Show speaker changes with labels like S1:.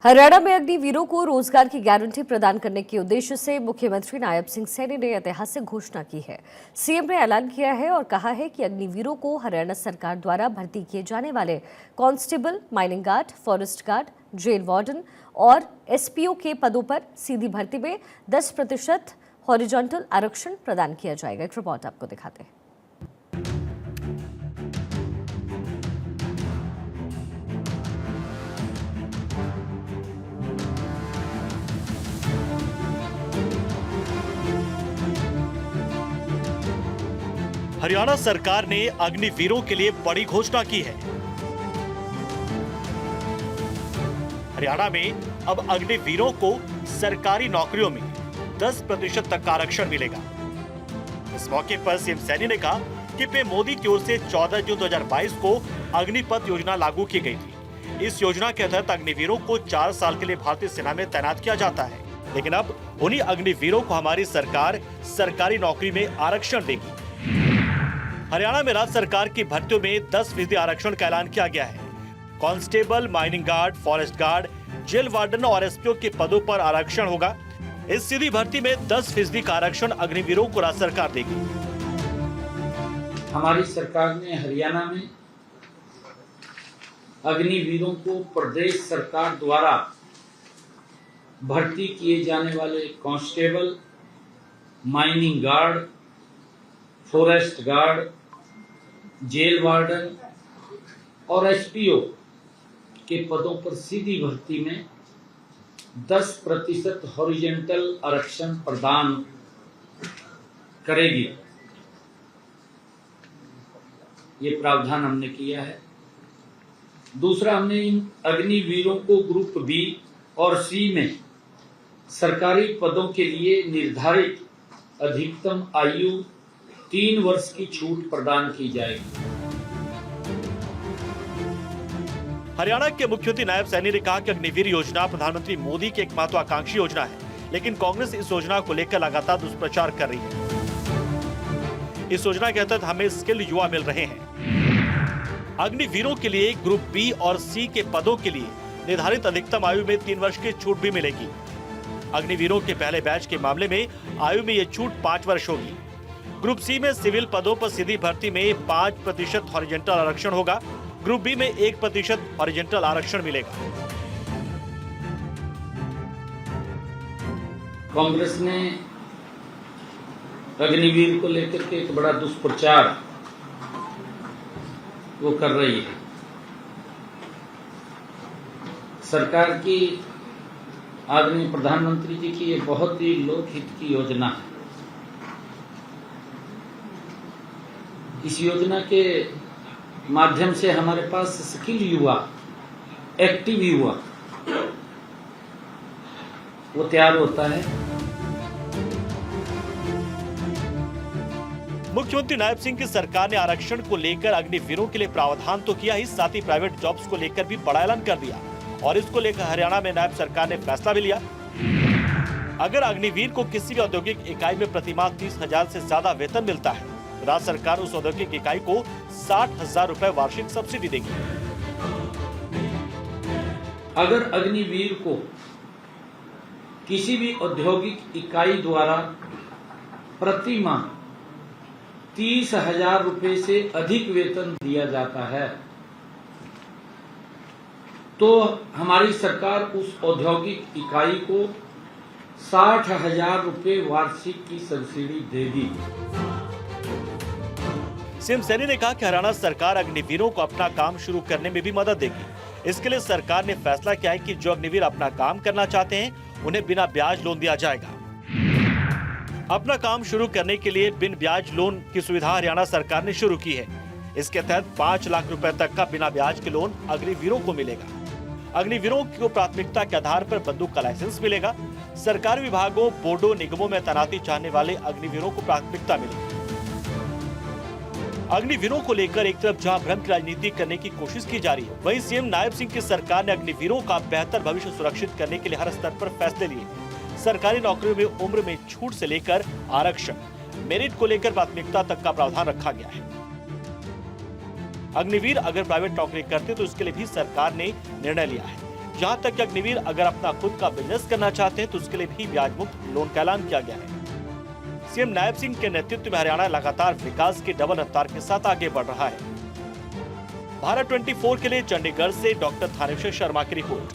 S1: हरियाणा में अग्निवीरों को रोजगार की गारंटी प्रदान करने के उद्देश्य से मुख्यमंत्री नायब सिंह सैनी ने ऐतिहासिक घोषणा की है। सीएम ने ऐलान किया है और कहा है कि अग्निवीरों को हरियाणा सरकार द्वारा भर्ती किए जाने वाले constable, mining guard, forest guard, jail warden और एसपीओ के पदों पर सीधी भर्ती में 10% हॉरिजॉन्टल आरक्षण प्रदान किया जाएगा। एक रिपोर्ट आपको दिखाते हैं।
S2: हरियाणा सरकार ने अग्निवीरों के लिए बड़ी घोषणा की है। हरियाणा में अब अग्निवीरों को सरकारी नौकरियों में 10% तक का आरक्षण मिलेगा। इस मौके पर सीएम सैनी ने कहा कि पीएम मोदी की ओर से 14 जून 2022 को अग्निपथ योजना लागू की गई थी। इस योजना के तहत अग्निवीरों को 4 साल के लिए भारतीय सेना में तैनात किया जाता है, लेकिन अब उन्हीं अग्निवीरों को हमारी सरकार सरकारी नौकरी में आरक्षण देगी। हरियाणा में राज्य सरकार की भर्तियों में 10% आरक्षण का ऐलान किया गया है। Constable, mining guard, forest guard, jail warden और एसपीओ के पदों पर आरक्षण होगा। इस सीधी भर्ती में 10% का आरक्षण अग्निवीरों को राज्य सरकार देगी।
S3: हमारी सरकार ने हरियाणा में अग्निवीरों को प्रदेश सरकार द्वारा भर्ती किए जाने वाले constable, mining guard, forest guard, jail warden और एसपीओ के पदों पर सीधी भर्ती में 10% हॉरिजॉन्टल आरक्षण प्रदान करेगी। ये प्रावधान हमने किया है। दूसरा, हमने इन अग्निवीरों को ग्रुप बी और सी में सरकारी पदों के लिए निर्धारित अधिकतम आयु 3 वर्ष की छूट प्रदान की जाएगी।
S2: हरियाणा के मुख्यमंत्री नायब सैनी ने कहा कि अग्निवीर योजना प्रधानमंत्री मोदी की एक महत्वाकांक्षी योजना है, लेकिन कांग्रेस इस योजना को लेकर लगातार दुष्प्रचार कर रही है। इस योजना के तहत हमें स्किल युवा मिल रहे हैं। अग्निवीरों के लिए ग्रुप बी और सी के पदों के लिए निर्धारित अधिकतम आयु में 3 वर्ष की छूट भी मिलेगी। अग्निवीरों के पहले बैच के मामले में आयु में ये छूट 5 वर्ष होगी। ग्रुप सी में सिविल पदों पर सीधी भर्ती में 5% हॉरिजॉन्टल आरक्षण होगा। ग्रुप बी में 1% हॉरिजॉन्टल आरक्षण मिलेगा।
S3: कांग्रेस ने अग्निवीर को लेकर के एक बड़ा दुष्प्रचार वो कर रही है। सरकार की, आदरणीय प्रधानमंत्री जी की ये बहुत ही लोकहित की योजना है। इस योजना के माध्यम से हमारे पास स्किल युवा, एक्टिव युवा वो तैयार होता है।
S2: मुख्यमंत्री नायब सिंह की सरकार ने आरक्षण को लेकर अग्निवीरों के लिए प्रावधान तो किया ही, साथ ही प्राइवेट जॉब्स को लेकर भी बड़ा ऐलान कर दिया और इसको लेकर हरियाणा में नायब सरकार ने फैसला भी लिया। अगर अग्निवीर को किसी भी औद्योगिक इकाई में प्रतिमाह 30,000 से ज्यादा वेतन मिलता है, राज्य सरकार उस औद्योगिक इकाई को 60,000 रुपए वार्षिक सब्सिडी देगी।
S3: अगर अग्निवीर को किसी भी औद्योगिक इकाई द्वारा प्रति माह 30,000 रुपए से अधिक वेतन दिया जाता है, तो हमारी सरकार उस औद्योगिक इकाई को 60,000 रुपए वार्षिक की सब्सिडी देगी।
S2: सीएम सैनी ने कहा कि हरियाणा सरकार अग्निवीरों को अपना काम शुरू करने में भी मदद देगी। इसके लिए सरकार ने फैसला किया है कि जो अग्निवीर अपना काम करना चाहते हैं, उन्हें बिना ब्याज लोन दिया जाएगा। अपना काम शुरू करने के लिए बिन ब्याज लोन की सुविधा हरियाणा सरकार ने शुरू की है। इसके तहत 5 लाख रुपए तक का बिना ब्याज के लोन अग्निवीरों को मिलेगा। अग्निवीरों को प्राथमिकता के आधार पर बंदूक का लाइसेंस मिलेगा। सरकारी विभागों, बोर्डों, निगमों में तैनाती चाहने वाले अग्निवीरों को प्राथमिकता मिलेगी। अग्निवीरों को लेकर एक तरफ जहां भ्रम की राजनीति करने की कोशिश की जा रही है, वहीं सीएम नायब सिंह की सरकार ने अग्निवीरों का बेहतर भविष्य सुरक्षित करने के लिए हर स्तर पर फैसले लिए। सरकारी नौकरियों में उम्र में छूट से लेकर आरक्षण, मेरिट को लेकर प्राथमिकता तक का प्रावधान रखा गया है। अग्निवीर अगर प्राइवेट नौकरी करते तो इसके लिए भी सरकार ने निर्णय लिया है। यहाँ तक कि अग्निवीर अगर अपना खुद का बिजनेस करना चाहते हैं तो उसके लिए भी ब्याज मुक्त लोन का ऐलान किया गया है। सीएम नायब सिंह के नेतृत्व में हरियाणा लगातार विकास की डबल रफ्तार के साथ आगे बढ़ रहा है। भारत 24 के लिए चंडीगढ़ से डॉक्टर थानेश्वर शर्मा की रिपोर्ट।